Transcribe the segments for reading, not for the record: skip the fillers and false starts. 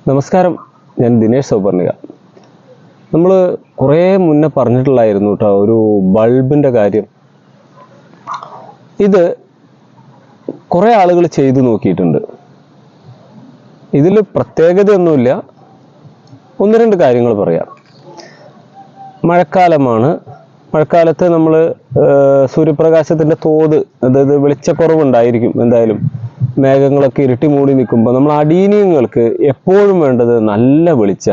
നമസ്കാരം, ഞാൻ ദിനേഷ് സൗപർണിക. നമ്മൾ കുറേ മുന്നേ പറഞ്ഞിട്ടുള്ളായിരുന്നു കേട്ടോ ഒരു ബൾബിൻ്റെ കാര്യം. ഇത് കുറേ ആളുകൾ ചെയ്തു നോക്കിയിട്ടുണ്ട്. ഇതിൽ പ്രത്യേകതയൊന്നുമില്ല. ഒന്ന് രണ്ട് കാര്യങ്ങൾ പറയാം. മഴക്കാലമാണ്. മഴക്കാലത്ത് നമ്മൾ സൂര്യപ്രകാശത്തിൻ്റെ തോത്, അതായത് വെളിച്ചക്കുറവുണ്ടായിരിക്കും. എന്തായാലും മേഘങ്ങളൊക്കെ ഇരുട്ടി മൂടി നിൽക്കുമ്പോൾ നമ്മൾ അടീനിയങ്ങൾക്ക് എപ്പോഴും വേണ്ടത് നല്ല വെളിച്ച.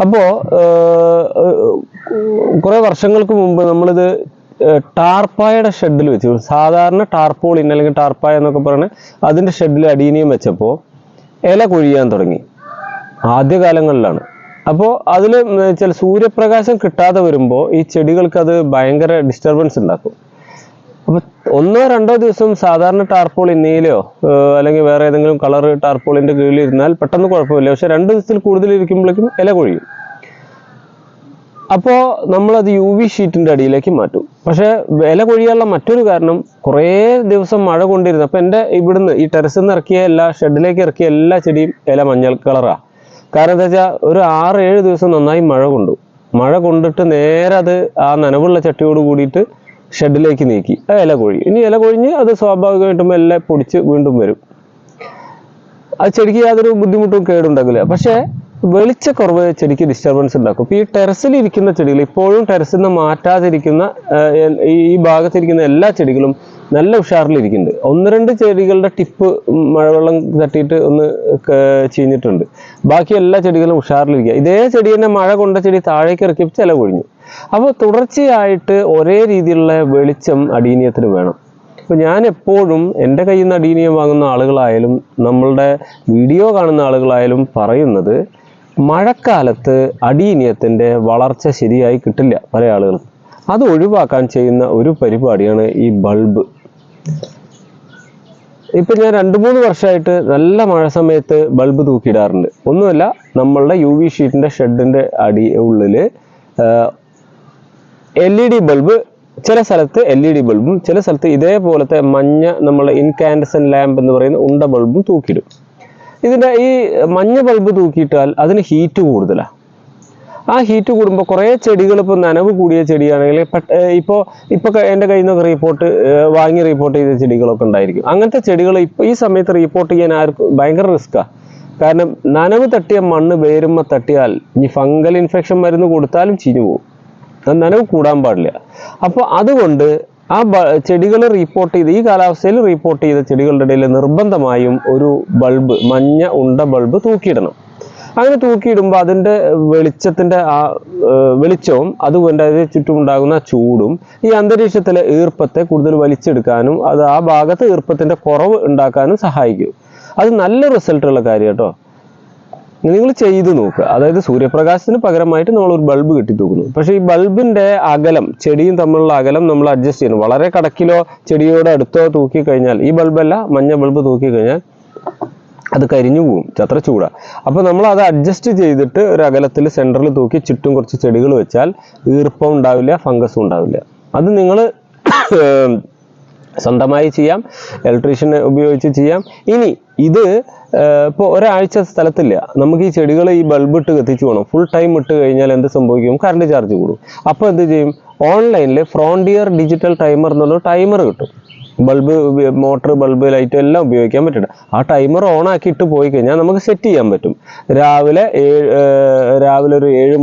അപ്പോൾ കുറേ വർഷങ്ങൾക്ക് മുമ്പ് നമ്മളിത് ടാർപ്പായുടെ ഷെഡിൽ വെച്ചു. സാധാരണ ടാർപോളിൻ അല്ലെങ്കിൽ ടാർപ്പായ എന്നൊക്കെ പറഞ്ഞ് അതിൻ്റെ ഷെഡിൽ അടീനിയം വെച്ചപ്പോൾ ഇല കൊഴിയാൻ തുടങ്ങി ആദ്യകാലങ്ങളിലാണ്. അപ്പോൾ അതിൽ ചില സൂര്യപ്രകാശം കിട്ടാതെ വരുമ്പോൾ ഈ ചെടികൾക്ക് അത് ഭയങ്കര ഡിസ്റ്റർബൻസ് ഉണ്ടാക്കും. അപ്പോൾ ഒന്നോ രണ്ടോ ദിവസം സാധാരണ ടാർപോളിൻ നീലയോ അല്ലെങ്കിൽ വേറെ ഏതെങ്കിലും കളർ ടാർപോളിൻ്റെ കീഴിൽ ഇരുന്നാൽ പെട്ടെന്ന് കുഴപ്പമില്ല. പക്ഷെ 2 ദിവസത്തിൽ കൂടുതൽ ഇരിക്കുമ്പോഴേക്കും ഇല കൊഴിയും. അപ്പോൾ നമ്മളത് UV ഷീറ്റിൻ്റെ അടിയിലേക്ക് മാറ്റും. പക്ഷേ ഇല കൊഴിയാനുള്ള മറ്റൊരു കാരണം, കുറേ ദിവസം മഴ കൊണ്ടിരുന്നു. അപ്പോൾ എൻ്റെ ഇവിടുന്ന് ഈ ടെറസിൽ നിന്ന് ഇറക്കിയ ഷെഡിലേക്ക് ഇറക്കിയ എല്ലാ ചെടിയും ഇല മഞ്ഞൾ കളറാണ്. കാരണം എന്താ വെച്ചാൽ ഒരു 6-7 ദിവസം നന്നായി മഴ കൊണ്ടിട്ട് നേരെ അത് ആ നനവുള്ള ചട്ടിയോട് കൂടിയിട്ട് ഷെഡിലേക്ക് നീക്കി ഇല കൊഴിയും. ഇനി ഇല കൊഴിഞ്ഞ് അത് സ്വാഭാവികമായിട്ടും എല്ലാം പൊടിച്ച് വീണ്ടും വരും. അത് ചെടിക്ക് യാതൊരു ബുദ്ധിമുട്ടും കേടുണ്ടാക്കില്ല. പക്ഷേ വെളിച്ചക്കുറവ് ചെടിക്ക് ഡിസ്റ്റർബൻസ് ഉണ്ടാക്കും. ഇപ്പോൾ ഈ ടെറസിലിരിക്കുന്ന ചെടികൾ, ഇപ്പോഴും ടെറസിൽ നിന്ന് മാറ്റാതിരിക്കുന്ന ഈ ഭാഗത്തിരിക്കുന്ന എല്ലാ ചെടികളും നല്ല ഉഷാറിലിരിക്കുന്നുണ്ട്. 1-2 ചെടികളുടെ ടിപ്പ് മഴവെള്ളം തട്ടിയിട്ട് ഒന്ന് ചീഞ്ഞിട്ടുണ്ട്. ബാക്കി എല്ലാ ചെടികളും ഉഷാറിലിരിക്കുക. ഇതേ ചെടി തന്നെ മഴ കൊണ്ട ചെടി താഴേക്ക് ഇറക്കിയപ്പോൾ ചില കൊഴിഞ്ഞു. അപ്പോൾ തുടർച്ചയായിട്ട് ഒരേ രീതിയിലുള്ള വെളിച്ചം അടീനിയത്തിന് വേണം. അപ്പോൾ ഞാൻ എപ്പോഴും എൻ്റെ കയ്യിൽ നിന്ന് അടീനിയം വാങ്ങുന്ന ആളുകളായാലും നമ്മളുടെ വീഡിയോ കാണുന്ന ആളുകളായാലും പറയുന്നത്, മഴക്കാലത്ത് അടീനിയത്തിൻ്റെ വളർച്ച ശരിയായി കിട്ടില്ല പല ആളുകൾക്കും. അത് ഒഴിവാക്കാൻ ചെയ്യുന്ന ഒരു പരിപാടിയാണ് ഈ ബൾബ്. ഇപ്പം ഞാൻ 2-3 വർഷമായിട്ട് നല്ല മഴ സമയത്ത് ബൾബ് തൂക്കിയിടാറുണ്ട്. ഒന്നുമല്ല, നമ്മളുടെ UV ഷീറ്റിൻ്റെ ഷെഡിൻ്റെ ഉള്ളിൽ LED ബൾബ്, ചില സ്ഥലത്ത് LED ബൾബും ചില സ്ഥലത്ത് ഇതേപോലത്തെ മഞ്ഞ നമ്മളെ ഇൻകാൻഡസൻ ലാമ്പ് എന്ന് പറയുന്ന ഉണ്ട ബൾബും തൂക്കിയിടും. ഇതിൻ്റെ ഈ മഞ്ഞ ബൾബ് തൂക്കിയിട്ടാൽ അതിന് ഹീറ്റ് കൂടുതലാണ്. ആ ഹീറ്റ് കൂടുമ്പോൾ കുറേ ചെടികൾ, ഇപ്പോൾ നനവ് കൂടിയ ചെടിയാണെങ്കിൽ ഇപ്പോൾ എൻ്റെ കയ്യിൽ നിന്നൊക്കെ റിപ്പോർട്ട് ചെയ്ത ചെടികളൊക്കെ ഉണ്ടായിരിക്കും. അങ്ങനത്തെ ചെടികൾ ഇപ്പോൾ ഈ സമയത്ത് റിപ്പോർട്ട് ചെയ്യാൻ ആർക്കും ഭയങ്കര റിസ്ക്കാണ്. കാരണം നനവ് തട്ടിയ മണ്ണ് വേരുമ്പോൾ തട്ടിയാൽ ഇനി ഫംഗൽ ഇൻഫെക്ഷൻ മരുന്ന് കൊടുത്താലും ചീഞ്ഞു പോകും. നനവ് കൂടാൻ പാടില്ല. അപ്പോൾ അതുകൊണ്ട് ആ ചെടികൾ ഈ കാലാവസ്ഥയിൽ റിപ്പോർട്ട് ചെയ്ത ചെടികളുടെ ഇടയിൽ നിർബന്ധമായും ഒരു ബൾബ്, മഞ്ഞ ഉണ്ട ബൾബ് തൂക്കിയിടണം. അങ്ങനെ തൂക്കിയിടുമ്പോൾ അതിൻ്റെ വെളിച്ചത്തിൻ്റെ വെളിച്ചവും അതുകൊണ്ട് അതിന് ചുറ്റുമുണ്ടാകുന്ന ചൂടും ഈ അന്തരീക്ഷത്തിലെ ഈർപ്പത്തെ കൂടുതൽ വലിച്ചെടുക്കാനും അത് ആ ഭാഗത്ത് ഈർപ്പത്തിൻ്റെ കുറവ് ഉണ്ടാക്കാനും സഹായിക്കും. അത് നല്ല റിസൾട്ടുള്ള കാര്യം കേട്ടോ. നിങ്ങൾ ചെയ്തു നോക്കുക. അതായത് സൂര്യപ്രകാശത്തിന് പകരമായിട്ട് നമ്മൾ ഒരു ബൾബ് കെട്ടി തൂക്കുന്നു. പക്ഷേ ഈ ബൾബിൻ്റെ അകലം, ചെടിയും തമ്മിലുള്ള അകലം നമ്മൾ അഡ്ജസ്റ്റ് ചെയ്യണം. വളരെ കടക്കിലോ ചെടിയോട് അടുത്തോ തൂക്കി കഴിഞ്ഞാൽ, ഈ ബൾബല്ല മഞ്ഞ ബൾബ് തൂക്കി കഴിഞ്ഞാൽ അത് കരിഞ്ഞു പോകും, അത്ര ചൂടാണ്. അപ്പോൾ നമ്മൾ അത് അഡ്ജസ്റ്റ് ചെയ്തിട്ട് ഒരു അകലത്തിൽ സെൻറ്ററിൽ തൂക്കി ചുറ്റും കുറച്ച് ചെടികൾ വെച്ചാൽ ഈർപ്പം ഉണ്ടാവില്ല, ഫംഗസും ഉണ്ടാവില്ല. അത് നിങ്ങൾ സ്വന്തമായി ചെയ്യാം, ഇലക്ട്രീഷ്യനെ ഉപയോഗിച്ച് ചെയ്യാം. ഇനി ഇത് ഇപ്പോൾ ഒരാഴ്ച സ്ഥലത്തില്ല, നമുക്ക് ഈ ചെടികൾ ഈ ബൾബ് ഇട്ട് കത്തിച്ച് പോകണം. ഫുൾ ടൈം ഇട്ട് കഴിഞ്ഞാൽ എന്ത് സംഭവിക്കും? കറണ്ട് ചാർജ് കൂടും. അപ്പോൾ എന്ത് ചെയ്യും? ഓൺലൈനിൽ ഫ്രോണ്ടിയർ ഡിജിറ്റൽ ടൈമർ എന്നുള്ള ടൈമർ കിട്ടും. ബൾബ്, മോട്ടർ, ബൾബ്, ലൈറ്റ് എല്ലാം ഉപയോഗിക്കാൻ പറ്റും. ആ ടൈമർ ഓൺ ആക്കി ഇട്ട് പോയി കഴിഞ്ഞാൽ നമുക്ക് സെറ്റ് ചെയ്യാൻ പറ്റും. രാവിലെ ഒരു 7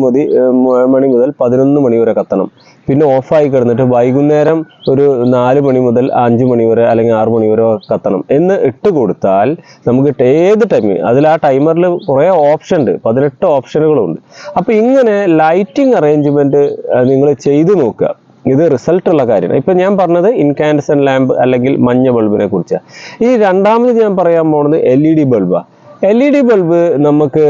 മണി മുതൽ 11 മണി വരെ കത്തണം. പിന്നെ ഓഫായി കിടന്നിട്ട് വൈകുന്നേരം ഒരു 4 മണി മുതൽ 5 മണി വരെ അല്ലെങ്കിൽ 6 മണി വരെ കത്തണം എന്ന് ഇട്ട് കൊടുത്താൽ നമുക്ക് ഏത് ടൈമിൽ, അതിൽ ആ ടൈമറിൽ കുറേ ഓപ്ഷൻ ഉണ്ട്, 18 ഓപ്ഷനുകളുണ്ട്. അപ്പോൾ ഇങ്ങനെ ലൈറ്റിംഗ് അറേഞ്ച്മെൻറ്റ് നിങ്ങൾ ചെയ്തു നോക്കുക. ഇത് റിസൾട്ടുള്ള കാര്യമാണ്. ഇപ്പം ഞാൻ പറഞ്ഞത് ഇൻകാൻഡസൻ ലാമ്പ് അല്ലെങ്കിൽ മഞ്ഞ ബൾബിനെ കുറിച്ചാണ്. ഈ രണ്ടാമത് ഞാൻ പറയാൻ പോകുന്നത് LED ബൾബാണ്. LED ബൾബ് നമുക്ക്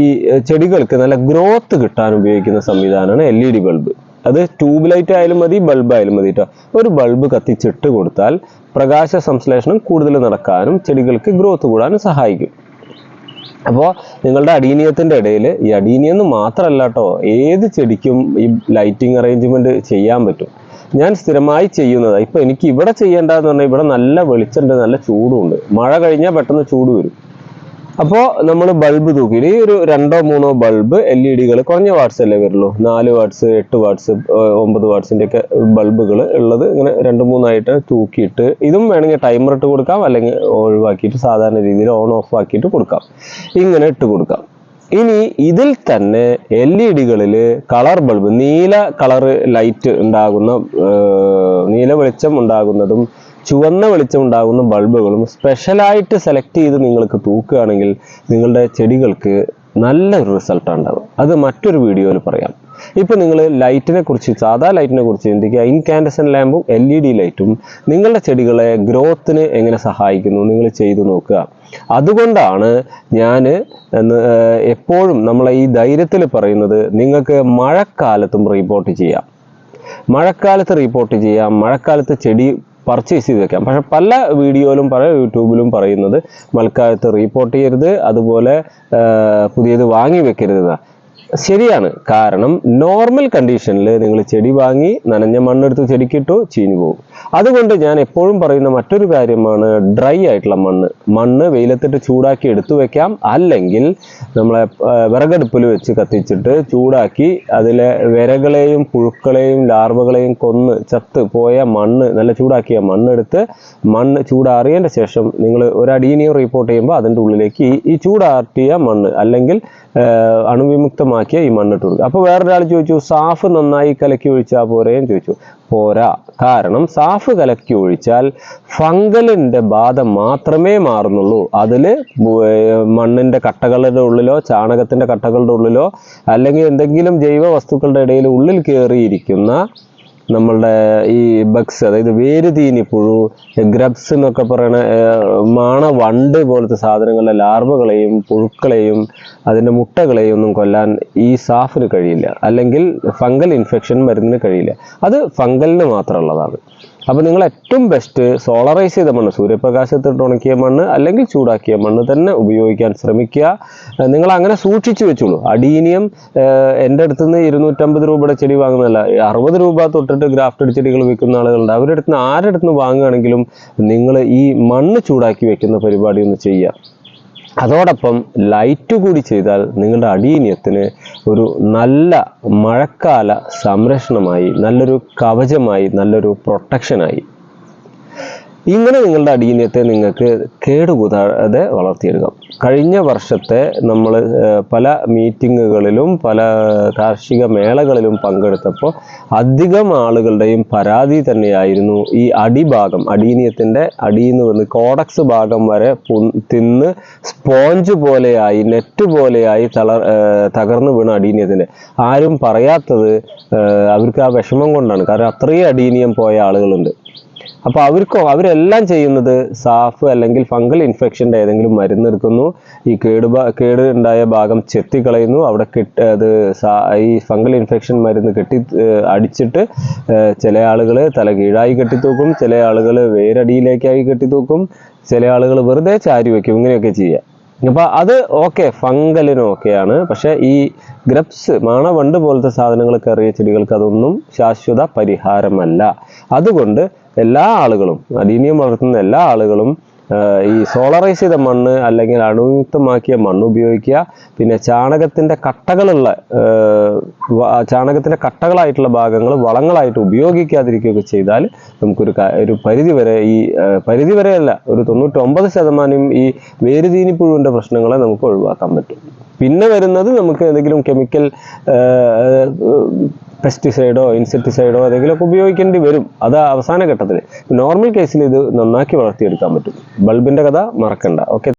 ഈ ചെടികൾക്ക് നല്ല ഗ്രോത്ത് കിട്ടാൻ ഉപയോഗിക്കുന്ന സംവിധാനമാണ് LED ബൾബ്. അത് ട്യൂബ് ലൈറ്റ് ആയാലും മതി, ബൾബ് ആയാലും മതി കേട്ടോ. ഒരു ബൾബ് കത്തിച്ചിട്ട് കൊടുത്താൽ പ്രകാശ സംശ്ലേഷണം കൂടുതൽ നടക്കാനും ചെടികൾക്ക് ഗ്രോത്ത് കൂടാനും സഹായിക്കും. അപ്പോൾ നിങ്ങളുടെ അടീനിയത്തിൻ്റെ ഇടയിൽ, ഈ അടീനിയം മാത്രമല്ല കേട്ടോ, ഏത് ചെടിക്കും ഈ ലൈറ്റിംഗ് അറേഞ്ച്മെൻറ്റ് ചെയ്യാൻ പറ്റും. ഞാൻ സ്ഥിരമായി ചെയ്യുന്നതാണ്. ഇപ്പോൾ എനിക്ക് ഇവിടെ ചെയ്യേണ്ടതെന്ന് പറഞ്ഞാൽ ഇവിടെ നല്ല വെളിച്ചമുണ്ട്, നല്ല ചൂടുമുണ്ട്. മഴ കഴിഞ്ഞാൽ പെട്ടെന്ന് ചൂട് വരും. അപ്പോൾ നമ്മൾ ബൾബ് തൂക്കിയിട്ട് ഈ ഒരു 2-3 ബൾബ് LED കുറഞ്ഞ വാട്ട്സ് അല്ലേ വരുള്ളൂ, 4 വാട്ട്സ് 8 വാട്ട്സ് 9 വാട്ട്സിൻ്റെ ഒക്കെ ബൾബുകൾ ഉള്ളത് ഇങ്ങനെ 2-3 ആയിട്ട് തൂക്കിയിട്ട്, ഇതും വേണമെങ്കിൽ ടൈമർ ഇട്ട് കൊടുക്കാം, അല്ലെങ്കിൽ ഒഴിവാക്കിയിട്ട് സാധാരണ രീതിയിൽ ഓൺ ഓഫ് ആക്കിയിട്ട് കൊടുക്കാം, ഇങ്ങനെ ഇട്ട് കൊടുക്കാം. ഇനി ഇതിൽ തന്നെ LED കളർ ബൾബ്, നീല കളർ ലൈറ്റ് ഉണ്ടാകുന്ന, നീല വെളിച്ചം ഉണ്ടാകുന്നതും ചുവന്ന വെളിച്ചം ഉണ്ടാകുന്ന ബൾബുകളും സ്പെഷ്യലായിട്ട് സെലക്ട് ചെയ്ത് നിങ്ങൾക്ക് തൂക്കുകയാണെങ്കിൽ നിങ്ങളുടെ ചെടികൾക്ക് നല്ലൊരു റിസൾട്ടാണ് ഉണ്ടാകും. അത് മറ്റൊരു വീഡിയോയിൽ പറയാം. ഇപ്പം നിങ്ങൾ ലൈറ്റിനെ കുറിച്ച്, സാധാ ലൈറ്റിനെ കുറിച്ച് ചിന്തിക്കുക. ഇൻകാൻഡസെന്റ് ലാമ്പും LED ലൈറ്റും നിങ്ങളുടെ ചെടികളെ ഗ്രോത്തിന് എങ്ങനെ സഹായിക്കുന്നു നിങ്ങൾ ചെയ്തു നോക്കുക. അതുകൊണ്ടാണ് ഞാൻ എപ്പോഴും നമ്മളെ ഈ ധൈര്യത്തിൽ പറയുന്നത്, നിങ്ങൾക്ക് മഴക്കാലത്തും റിപ്പോർട്ട് ചെയ്യാം, മഴക്കാലത്ത് റിപ്പോർട്ട് ചെയ്യാം, മഴക്കാലത്ത് ചെടി പർച്ചേസ് ചെയ്ത് വെക്കാം. പക്ഷെ പല വീഡിയോയിലും പല യൂട്യൂബിലും പറയുന്നത് മഴക്കാലത്ത് റിപ്പോർട്ട് ചെയ്യരുത്, അതുപോലെ പുതിയത് വാങ്ങി വെക്കരുത്. ശരിയാണ്. കാരണം നോർമൽ കണ്ടീഷനിൽ നിങ്ങൾ ചെടി വാങ്ങി നനഞ്ഞ മണ്ണെടുത്ത് ചെടിക്കിട്ടു ചീഞ്ഞു പോകും. അതുകൊണ്ട് ഞാൻ എപ്പോഴും പറയുന്ന മറ്റൊരു കാര്യമാണ് ഡ്രൈ ആയിട്ടുള്ള മണ്ണ് വെയിലത്തിട്ട് ചൂടാക്കി എടുത്തു വെക്കാം. അല്ലെങ്കിൽ നമ്മളെ വിറകടുപ്പിൽ വെച്ച് കത്തിച്ചിട്ട് ചൂടാക്കി അതിലെ വിരകളെയും പുഴുക്കളെയും ലാർവകളെയും കൊന്ന് ചത്ത് പോയ മണ്ണ്, നല്ല ചൂടാക്കിയ മണ്ണെടുത്ത്, മണ്ണ് ചൂടാറിയതിൻ്റെ ശേഷം നിങ്ങൾ ഒരു അടീനിയം റിപ്പോർട്ട് ചെയ്യുമ്പോൾ അതിൻ്റെ ഉള്ളിലേക്ക് ഈ ചൂടാട്ടിയ മണ്ണ് അല്ലെങ്കിൽ അണുവിമുക്തമാക്കിയ ഈ മണ്ണിട്ട് കൊടുക്കുക. അപ്പോൾ വേറൊരാൾ ചോദിച്ചു, സാഫ് നന്നായി കലക്കി ഒഴിച്ചാൽ പോരെയും ചോദിച്ചു. പോരാ. കാരണം സാഫ് കലക്കി ഒഴിച്ചാൽ ഫംഗലിൻ്റെ ബാധ മാത്രമേ മാറുന്നുള്ളൂ. അതിൽ മണ്ണിൻ്റെ കട്ടകളുടെ ഉള്ളിലോ ചാണകത്തിൻ്റെ കട്ടകളുടെ ഉള്ളിലോ അല്ലെങ്കിൽ എന്തെങ്കിലും ജൈവ വസ്തുക്കളുടെ ഇടയിൽ ഉള്ളിൽ കയറിയിരിക്കുന്ന നമ്മളുടെ ഈ ബഗ്സ്, അതായത് വേരുതീനിപ്പുഴു, ഗ്രബ്സ് എന്നൊക്കെ പറയുന്ന വണ്ട് പോലത്തെ സാധനങ്ങളുടെ ലാർവകളെയും പുഴുക്കളെയും അതിൻ്റെ മുട്ടകളെയും ഒന്നും കൊല്ലാൻ ഈ സാഫിന് കഴിയില്ല, അല്ലെങ്കിൽ ഫംഗൽ ഇൻഫെക്ഷൻ മരുന്നിന് കഴിയില്ല. അത് ഫംഗലിന് മാത്രമുള്ളതാണ്. അപ്പോൾ നിങ്ങൾ ഏറ്റവും ബെസ്റ്റ് സോളറൈസ് ചെയ്ത മണ്ണ്, സൂര്യപ്രകാശത്തിട്ട് ഉണക്കിയ മണ്ണ് അല്ലെങ്കിൽ ചൂടാക്കിയ മണ്ണ് തന്നെ ഉപയോഗിക്കാൻ ശ്രമിക്കുക. നിങ്ങൾ അങ്ങനെ സൂക്ഷിച്ചു വെച്ചോളൂ. അഡീനിയം എൻ്റെ അടുത്ത് നിന്ന് 250 രൂപയുടെ ചെടി വാങ്ങുന്നതല്ല, 60 രൂപ തൊട്ടിട്ട് ഗ്രാഫ്റ്റഡ് ചെടികൾ വിൽക്കുന്ന ആളുകളുണ്ട്. അവരുടെ അടുത്ത് നിന്ന് ആരുടെ അടുത്ത് നിന്ന് വാങ്ങുകയാണെങ്കിലും നിങ്ങൾ ഈ മണ്ണ് ചൂടാക്കി വെക്കുന്ന പരിപാടി ഒന്ന് ചെയ്യുക. അതോടൊപ്പം ലൈറ്റ് കൂടി ചെയ്താൽ നിങ്ങളുടെ അടീനിയത്തിന് ഒരു നല്ല മഴക്കാല സംരക്ഷണമായി, നല്ലൊരു കവചമായി, നല്ലൊരു പ്രൊട്ടക്ഷനായി. ഇങ്ങനെ നിങ്ങളുടെ അടീനിയത്തെ നിങ്ങൾക്ക് കേടുകൂടാതെ വളർത്തിയെടുക്കാം. കഴിഞ്ഞ വർഷത്തെ നമ്മൾ പല മീറ്റിങ്ങുകളിലും പല കാർഷിക മേളകളിലും പങ്കെടുത്തപ്പോൾ അധികം ആളുകളുടെയും പരാതി തന്നെയായിരുന്നു ഈ അടിഭാഗം, അടീനിയത്തിൻ്റെ അടിയിൽ നിന്ന് കോഡക്സ് ഭാഗം വരെ തിന്ന് സ്പോഞ്ച് പോലെയായി, നെറ്റ് പോലെയായി തകർന്നു വീണ അടീനിയത്തിൻ്റെ. ആരും പറയാത്തത് അവർക്ക് ആ വിഷമം കൊണ്ടാണ്. കാരണം അത്രയും അടീനിയം പോയ ആളുകളുണ്ട്. അപ്പോൾ അവരെല്ലാം ചെയ്യുന്നത് സാഫ് അല്ലെങ്കിൽ ഫംഗൽ ഇൻഫെക്ഷൻ്റെ ഏതെങ്കിലും മരുന്നെടുക്കുന്നു, ഈ കേട് ഉണ്ടായ ഭാഗം ചെത്തിക്കളയുന്നു, അവിടെ ഈ ഫംഗൽ ഇൻഫെക്ഷൻ മരുന്ന് അടിച്ചിട്ട് ചില ആളുകൾ തല കീഴായി കെട്ടിത്തൂക്കും, ചില ആളുകൾ വേരടിയിലേക്കായി കെട്ടിത്തൂക്കും, ചില ആളുകൾ വെറുതെ ചാരി വയ്ക്കും. ഇങ്ങനെയൊക്കെ ചെയ്യുക. അപ്പോൾ അത് ഓക്കെ, ഫംഗലിന് ഓക്കെയാണ്. പക്ഷേ ഈ ഗ്രബ്സ്, വണ്ട് പോലത്തെ സാധനങ്ങൾ കയറിയ ചെടികൾക്ക് അതൊന്നും ശാശ്വത പരിഹാരമല്ല. അതുകൊണ്ട് എല്ലാ ആളുകളും, അടീനിയം വളർത്തുന്ന എല്ലാ ആളുകളും ഈ സോളറൈസ് ചെയ്ത മണ്ണ് അല്ലെങ്കിൽ അണുയുക്തമാക്കിയ മണ്ണ് ഉപയോഗിക്കുക. പിന്നെ ചാണകത്തിൻ്റെ കട്ടകളായിട്ടുള്ള ഭാഗങ്ങൾ വളങ്ങളായിട്ട് ഉപയോഗിക്കാതിരിക്കുകയൊക്കെ ചെയ്താൽ നമുക്കൊരു പരിധിവരെയല്ല, ഒരു 99% ഈ വേരുതീനിപ്പുഴുവിൻ്റെ പ്രശ്നങ്ങളെ നമുക്ക് ഒഴിവാക്കാൻ പറ്റും. പിന്നെ വരുന്നത് നമുക്ക് എന്തെങ്കിലും കെമിക്കൽ പെസ്റ്റിസൈഡോ ഇൻസെക്ടിസൈഡോ ഏതെങ്കിലുമൊക്കെ ഉപയോഗിക്കേണ്ടി വരും. അത് അവസാന ഘട്ടത്തിൽ. നോർമൽ കേസിൽ ഇത് നന്നാക്കി വളർത്തിയെടുക്കാൻ പറ്റും. ബൾബിൻ്റെ കഥ മറക്കണ്ട. ഓക്കെ.